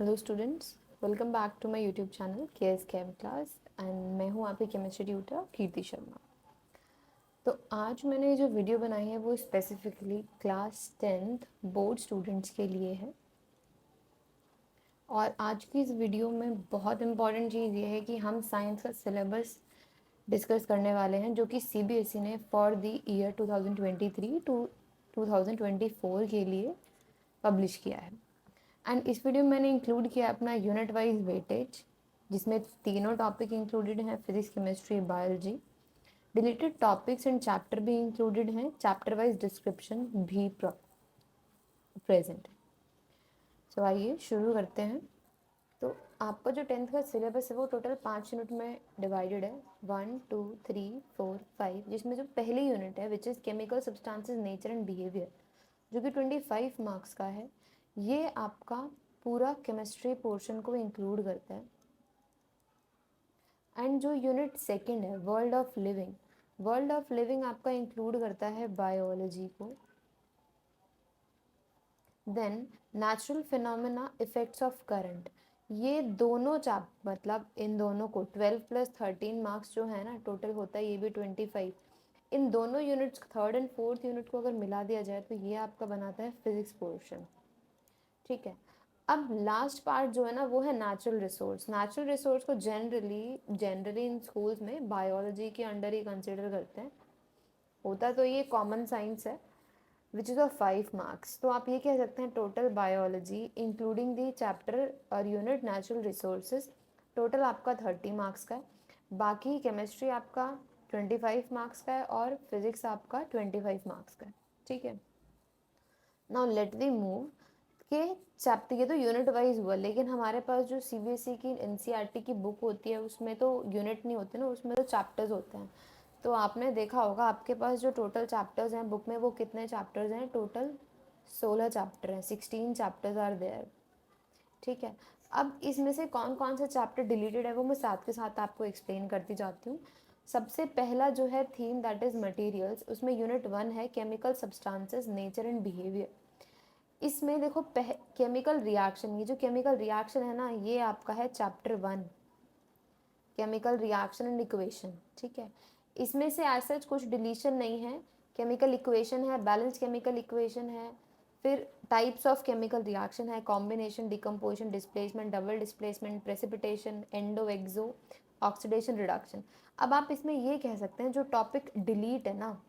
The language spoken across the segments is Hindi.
Hello students, welcome back to my YouTube channel KS chem class and मैं हूँ आपकी केमिस्ट्री ट्यूटर कीर्ति शर्मा। तो आज मैंने जो वीडियो बनाई है वो specifically class 10th board students के लिए है। और आज की इस वीडियो में बहुत इम्पॉर्टेंट चीज़ ये है कि हम साइंस का सिलेबस डिस्कस करने वाले हैं जो कि सीबीएसई ने फॉर द ईयर 2023 टू 2024 के लिए पब्लिश किया है। एंड इस वीडियो में मैंने इंक्लूड किया अपना यूनिट वाइज वेटेज, जिसमें तीनों टॉपिक इंक्लूडेड हैं, physics, chemistry, biology. Deleted topics and chapter भी इंक्लूडेड हैं, चैप्टर वाइज डिस्क्रिप्शन भी प्रेजेंट है। सो आइए शुरू करते हैं। तो आपका जो 10th का सिलेबस है वो टोटल 5 यूनिट में डिवाइडेड है, 1 2 3 4 5, जिसमें जो पहली यूनिट है which is chemical substances nature and behaviour, जो कि 25 मार्क्स का है। ये आपका पूरा केमिस्ट्री पोर्शन को इंक्लूड करता है। एंड जो यूनिट सेकंड है वर्ल्ड ऑफ लिविंग आपका इंक्लूड करता है बायोलॉजी को। Then natural phenomena, effects of current, ये दोनों मतलब इन दोनों को 12 प्लस 13 मार्क्स जो है ना, टोटल होता है ये भी 25। इन दोनों units, third and fourth unit को अगर मिला दिया जाए तो ये आपका बनाता है फिजिक्स पोर्शन। ठीक है। अब लास्ट पार्ट जो है ना वो है नेचुरल रिसोर्स। नेचुरल रिसोर्स को जनरली इन स्कूल्स में बायोलॉजी के अंडर ही कंसिडर करते हैं। होता तो ये कॉमन साइंस है विच इज़ ऑफ 5 मार्क्स। तो आप ये कह सकते हैं total biology including the chapter और यूनिट नेचुरल रिसोर्सेज टोटल आपका 30 मार्क्स का है। बाकी केमिस्ट्री आपका 25 मार्क्स का है और फिजिक्स आपका 25 मार्क्स का है। ठीक है। नाउ लेट वी मूव के चैप्टर। ये तो यूनिट वाइज हुआ, लेकिन हमारे पास जो सीबीएसई की एनसीईआरटी की बुक होती है उसमें तो यूनिट नहीं होते ना, उसमें तो चैप्टर्स होते हैं। तो आपने देखा होगा आपके पास जो टोटल चैप्टर्स हैं बुक में, वो कितने चैप्टर्स हैं? टोटल 16 चैप्टर हैं, 16 चैप्टर्स आर देयर। ठीक है। अब इसमें से कौन कौन सा चैप्टर डिलीटेड है वो मैं साथ के साथ आपको एक्सप्लेन करती जाती हूँ। सबसे पहला जो है थीम, दैट इज़ मटेरियल्स, उसमें यूनिट 1 है chemical substances nature and behaviour. इसमें देखो केमिकल रिएक्शन, ये जो केमिकल रिएक्शन है ना ये आपका है chapter 1, chemical reaction and equation. ठीक है। इसमें से एज सच कुछ डिलीशन नहीं है। केमिकल इक्वेशन है, बैलेंस केमिकल इक्वेशन है, फिर टाइप्स ऑफ केमिकल रिएक्शन है, combination, decomposition, displacement, double displacement, precipitation, endo exo, oxidation, reduction. अब आप इसमें ये कह सकते हैं जो टॉपिक डिलीट है ना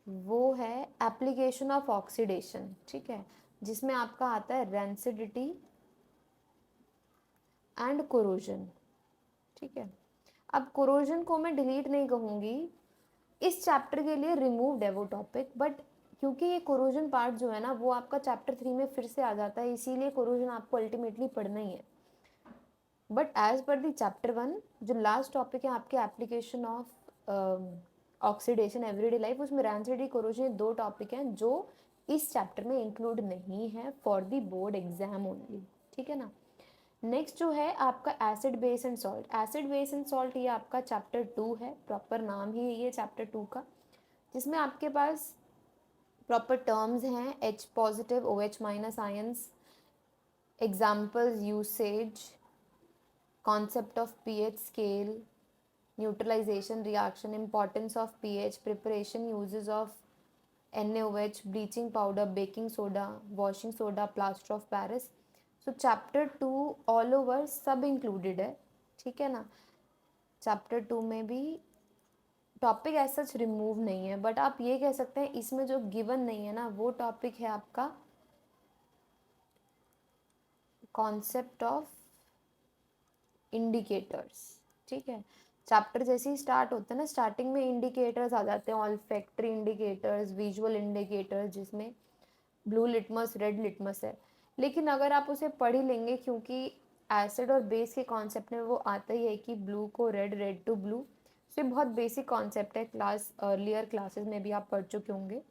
वो है एप्लीकेशन ऑफ ऑक्सीडेशन। ठीक है। जिसमें आपका आता है रेंसिडिटी एंड कोरोजन। ठीक है। अब कोरोजन को मैं डिलीट नहीं कहूँगी, इस चैप्टर के लिए रिमूव्ड है वो टॉपिक, बट क्योंकि ये कोरोजन पार्ट जो है ना वो आपका चैप्टर 3 में फिर से आ जाता है, इसीलिए कोरोजन आपको अल्टीमेटली पढ़ना ही है। But as per the chapter 1 जो लास्ट टॉपिक है आपके application of oxidation everyday life, उसमें रैंसिडी कोरोजन दो टॉपिक हैं जो इस चैप्टर में इंक्लूड नहीं है for the board exam only. ठीक है ना। नेक्स्ट जो है आपका acid base and salt. Acid base and salt ये आपका चैप्टर 2 है, प्रॉपर नाम ही है ये चैप्टर 2 का, जिसमें आपके पास प्रॉपर टर्म्स हैं, H positive, OH minus ions, examples, usage, concept of pH scale, neutralization reaction, importance of pH, preparation uses of NaOH, bleaching powder, baking soda, washing soda, plaster of Paris. So chapter 2 all over सब included है। ठीक है ना। चैप्टर 2 में भी टॉपिक एज सच रिमूव नहीं है, बट आप ये कह सकते हैं इसमें जो गिवन नहीं है ना वो टॉपिक है आपका कॉन्सेप्ट ऑफ इंडिकेटर्स। ठीक है। चैप्टर जैसे ही स्टार्ट होता है ना, स्टार्टिंग में इंडिकेटर्स आ जाते हैं, ऑल्फैक्टरी इंडिकेटर्स, विजुअल इंडिकेटर्स, जिसमें ब्लू लिटमस, रेड लिटमस है। लेकिन अगर आप उसे पढ़ ही लेंगे, क्योंकि एसिड और बेस के कॉन्सेप्ट में वो आता ही है कि ब्लू को रेड, रेड टू ब्लू। तो ये बहुत बेसिक कॉन्सेप्ट है, क्लास अर्लियर क्लासेस में भी आप पढ़ चुके होंगे।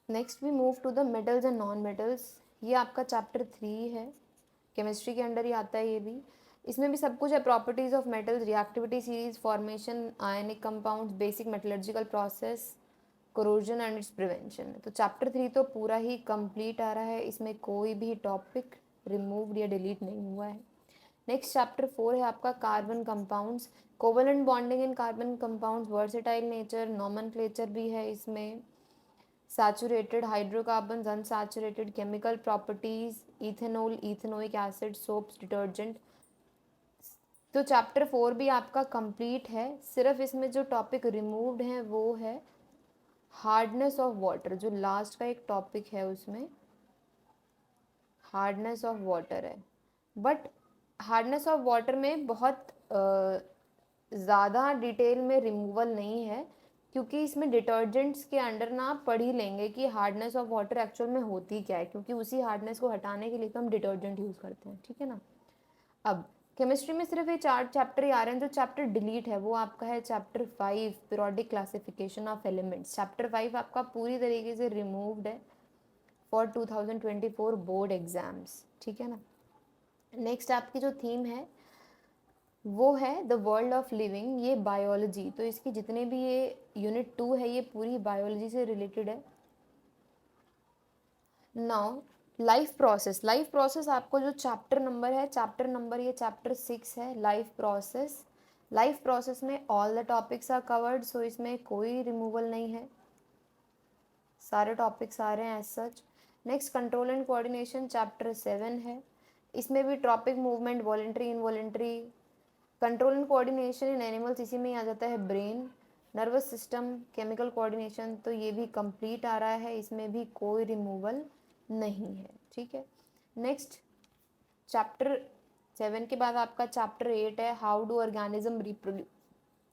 Next we move to the metals and non metals. ये आपका चैप्टर 3 है, केमिस्ट्री के अंडर ही आता है ये भी। इसमें भी सब कुछ है, properties of metals, reactivity series, formation, ionic compounds, basic metallurgical process, corrosion and it's prevention. तो चैप्टर 3 तो पूरा ही कंप्लीट आ रहा है, इसमें कोई भी टॉपिक रिमूव्ड या डिलीट नहीं हुआ है। नेक्स्ट चैप्टर 4 है आपका carbon compounds, covalent bonding in carbon compounds, versatile nature, nomenclature भी है इसमें, saturated hydrocarbons, unsaturated, chemical properties, ethanol, ethanoic acid, soaps, detergent. तो चैप्टर 4 भी आपका कंप्लीट है। सिर्फ इसमें जो टॉपिक रिमूव्ड हैं वो है हार्डनेस ऑफ वाटर, जो लास्ट का एक टॉपिक है उसमें हार्डनेस ऑफ वाटर है। बट हार्डनेस ऑफ वाटर में बहुत ज़्यादा डिटेल में रिमूवल नहीं है, क्योंकि इसमें डिटर्जेंट्स के अंडर ना आप पढ़ ही लेंगे कि हार्डनेस ऑफ वाटर एक्चुअल में होती क्या है, क्योंकि उसी हार्डनेस को हटाने के लिए तो हम डिटर्जेंट यूज़ करते हैं, ठीक है ना। अब केमिस्ट्री में सिर्फ ये 4 चैप्टर ही आ रहे हैं। जो चैप्टर डिलीट है वो आपका है chapter 5, periodic classification of elements. Chapter 5 आपका पूरी तरीके से रिमूव्ड है फॉर 2024 बोर्ड एग्जाम्स, ठीक है ना। नेक्स्ट आपकी जो थीम है वो है द वर्ल्ड ऑफ लिविंग, ये बायोलॉजी। तो इसकी जितने भी ये यूनिट 2 है ये पूरी बायोलॉजी से रिलेटेड है। नाउ लाइफ प्रोसेस आपको जो चैप्टर नंबर है, चैप्टर नंबर ये चैप्टर 6 है, लाइफ प्रोसेस। लाइफ प्रोसेस में all the topics are covered, so इसमें कोई रिमूवल नहीं है, सारे टॉपिक्स आ रहे हैं as such. Next control and coordination chapter 7 है, इसमें भी topic movement, voluntary, involuntary, control and coordination in animals, इसी में आ जाता है brain, nervous system, chemical coordination, तो ये भी कंप्लीट आ रहा है, इसमें भी कोई रिमूवल नहीं है, ठीक है। नेक्स्ट चैप्टर 7 के बाद आपका चैप्टर 8 है हाउ डू ऑर्गेनिज्म रिप्रोड्यूस,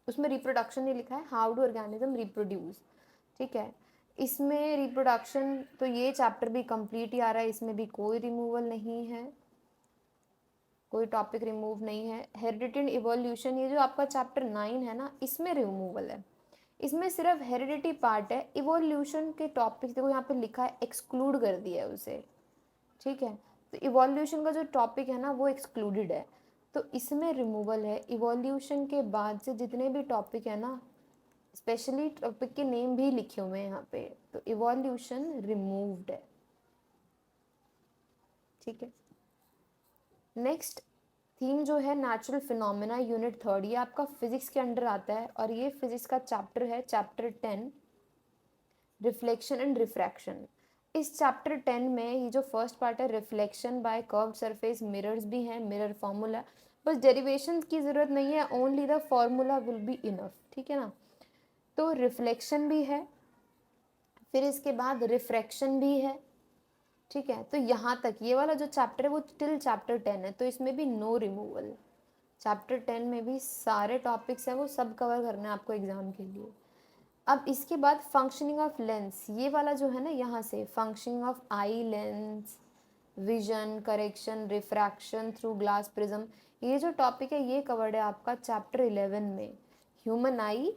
उसमें रिप्रोडक्शन नहीं लिखा है, हाउ डू ऑर्गेनिज्म रिप्रोड्यूस, ठीक है। इसमें रिप्रोडक्शन तो ये चैप्टर भी कंप्लीट ही आ रहा है, इसमें भी कोई रिमूवल नहीं है, कोई टॉपिक रिमूव नहीं है। हेरिडिटी एंड इवोल्यूशन, ये जो आपका चैप्टर 9 है ना, इसमें रिमूवल है, इसमें सिर्फ हेरिडिटी पार्ट है। इवोल्यूशन के टॉपिक देखो यहाँ पे लिखा है एक्सक्लूड कर दिया है उसे, ठीक है। तो इवोल्यूशन का जो टॉपिक है ना वो एक्सक्लूडेड है, तो इसमें रिमूवल है। इवोल्यूशन के बाद से जितने भी टॉपिक है ना, स्पेशली टॉपिक के नेम भी लिखे हुए हैं यहाँ पे, तो इवोल्यूशन रिमूव्ड है, ठीक है। नेक्स्ट थीम जो है नेचुरल फिनोमेना, यूनिट 3, ये आपका फिजिक्स के अंडर आता है और ये फिजिक्स का चैप्टर है चैप्टर 10, रिफ्लेक्शन एंड रिफ्रैक्शन। इस चैप्टर 10 में ये जो फर्स्ट पार्ट है reflection by curved surface, mirrors भी हैं, मिरर फॉर्मूला, बस डेरिवेशन की ज़रूरत नहीं है, only the formula will be enough, ठीक है ना। तो रिफ्लेक्शन भी है, फिर इसके बाद रिफ्रैक्शन भी है, ठीक है। तो यहाँ तक ये वाला जो चैप्टर है वो टिल चैप्टर 10 है, तो इसमें भी नो रिमूवल। चैप्टर 10 में भी सारे टॉपिक्स हैं वो सब कवर करना है आपको एग्जाम के लिए। अब इसके बाद फंक्शनिंग ऑफ लेंस, ये वाला जो है ना, यहाँ से functioning of eye lens, vision correction, refraction through glass prism, ये जो टॉपिक है ये कवर्ड है आपका चैप्टर 11 में। ह्यूमन आई,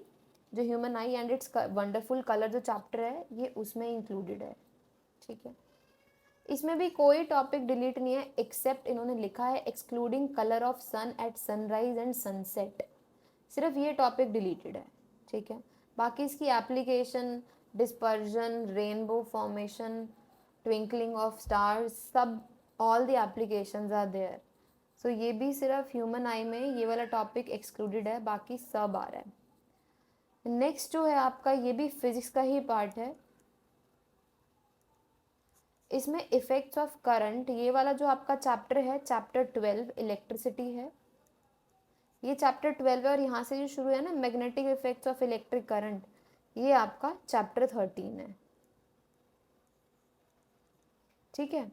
जो human I and it's wonderful colour जो चैप्टर है ये उसमें इंक्लूडेड है, ठीक है। इसमें भी कोई टॉपिक डिलीट नहीं है, एक्सेप्ट इन्होंने लिखा है excluding colour of sun at sunrise and sunset, सिर्फ ये टॉपिक डिलीटेड है, ठीक है। बाकी इसकी application, dispersion, rainbow formation, twinkling of stars, सब all the applications are there. So ये भी सिर्फ ह्यूमन आई में ये वाला टॉपिक एक्सक्लूडेड है, बाकी सब आ रहा है। नेक्स्ट जो है आपका ये भी फिजिक्स का ही पार्ट है, इसमें इफेक्ट्स ऑफ करंट, ये वाला जो आपका चैप्टर है चैप्टर 12 इलेक्ट्रिसिटी है, ये चैप्टर 12 है, और यहाँ से जो शुरू है ना magnetic effects of electric current, ये आपका चैप्टर 13 है, ठीक है।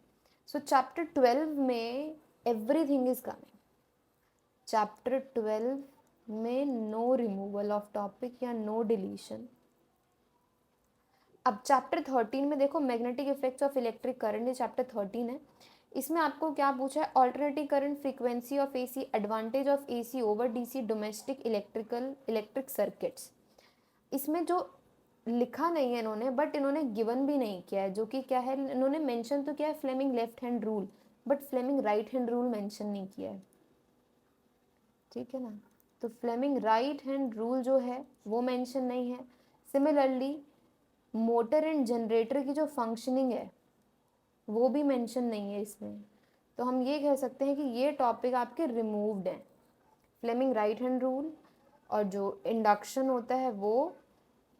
सो चैप्टर 12 में एवरीथिंग इज कमिंग, चैप्टर 12 में नो रिमूवल ऑफ टॉपिक या नो डिलीशन। अब चैप्टर 13 में देखो magnetic effects of electric current, ये चैप्टर 13 है, इसमें आपको क्या पूछा है, alternating current, frequency of AC, advantage of AC over DC, domestic electric circuits. इसमें जो लिखा नहीं है इन्होंने, बट इन्होंने गिवन भी नहीं किया है, जो कि क्या है, इन्होंने मेंशन तो किया है Fleming left hand rule, but Fleming right hand rule mention नहीं किया है, ठीक है ना। तो फ्लेमिंग राइट हैंड रूल जो है वो मेंशन नहीं है। सिमिलरली मोटर एंड जनरेटर की जो फंक्शनिंग है वो भी मेंशन नहीं है इसमें। तो हम ये कह सकते हैं कि ये टॉपिक आपके रिमूव्ड हैं। फ्लेमिंग राइट हैंड रूल और जो इंडक्शन होता है वो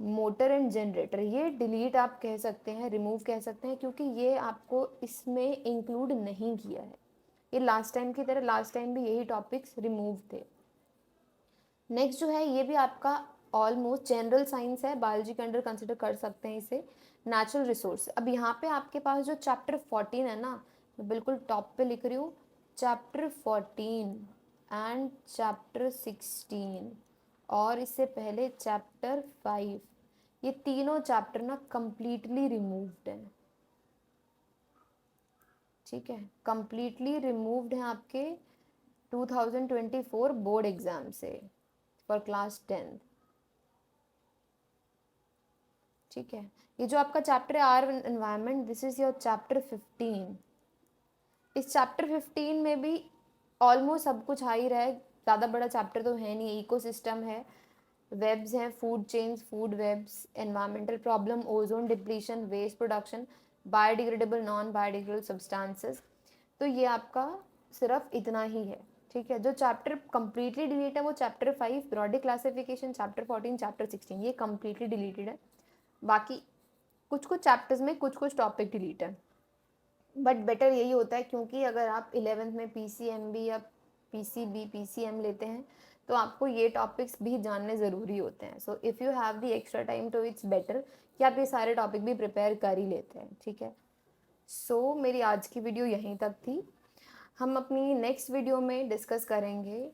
मोटर एंड जनरेटर, ये डिलीट आप कह सकते हैं, रिमूव कह सकते हैं, क्योंकि ये आपको इसमें इंक्लूड नहीं किया है। ये लास्ट टाइम की तरह, लास्ट टाइम भी यही टॉपिक्स रिमूव थे। नेक्स्ट जो है ये भी आपका ऑलमोस्ट जनरल साइंस है, बायोलॉजी के अंडर कंसिडर कर सकते हैं इसे। नेचुरल रिसोर्स, अब यहाँ पे आपके पास जो चैप्टर 14 है ना, मैं बिल्कुल टॉप पे लिख रही हूँ, चैप्टर 14 एंड चैप्टर 16 और इससे पहले चैप्टर 5, ये तीनों चैप्टर ना कंप्लीटली रिमूव्ड हैं। ठीक है, कंप्लीटली रिमूव्ड हैं आपके 2024 बोर्ड एग्जाम से फॉर क्लास 10। ठीक है, ये जो आपका चैप्टर है our environment, this is your chapter 15। इस चैप्टर 15 में भी ऑलमोस्ट सब कुछ आ ही रहा है, ज़्यादा बड़ा चैप्टर तो है नहीं। इकोसिस्टम है, वेब्स हैं, food chains, food webs, environmental problem, ozone depletion, waste production, biodegradable non biodegradable substances. तो ये आपका सिर्फ इतना ही है। ठीक है, जो चैप्टर कंप्लीटली डिलीट है वो चैप्टर 5 ब्रॉडी क्लासिफिकेशन, चैप्टर 14, चैप्टर 16, ये कंप्लीटली डिलीटेड है। बाकी कुछ कुछ चैप्टर्स में कुछ कुछ टॉपिक डिलीट है, बट बेटर यही होता है, क्योंकि अगर आप 11th में PCMB या PCB PCM लेते हैं तो आपको ये टॉपिक्स भी जानने ज़रूरी होते हैं। So if you have the extra time तो इट्स बेटर कि आप ये सारे टॉपिक भी प्रिपेयर कर ही लेते हैं। ठीक है, सो मेरी आज की वीडियो यहीं तक थी। हम अपनी नेक्स्ट वीडियो में डिस्कस करेंगे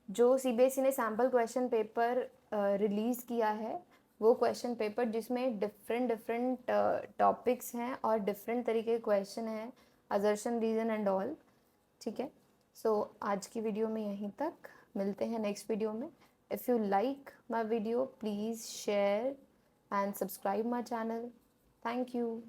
जो CBSE ने सैम्पल क्वेश्चन पेपर रिलीज़ किया है, वो क्वेश्चन पेपर जिसमें डिफरेंट डिफरेंट टॉपिक्स हैं और डिफरेंट तरीके के क्वेश्चन हैं, असर्शन, रीज़न एंड ऑल। ठीक है, सो आज की वीडियो में यहीं तक, मिलते हैं नेक्स्ट वीडियो में। If you like my video please share and subscribe my channel. Thank you.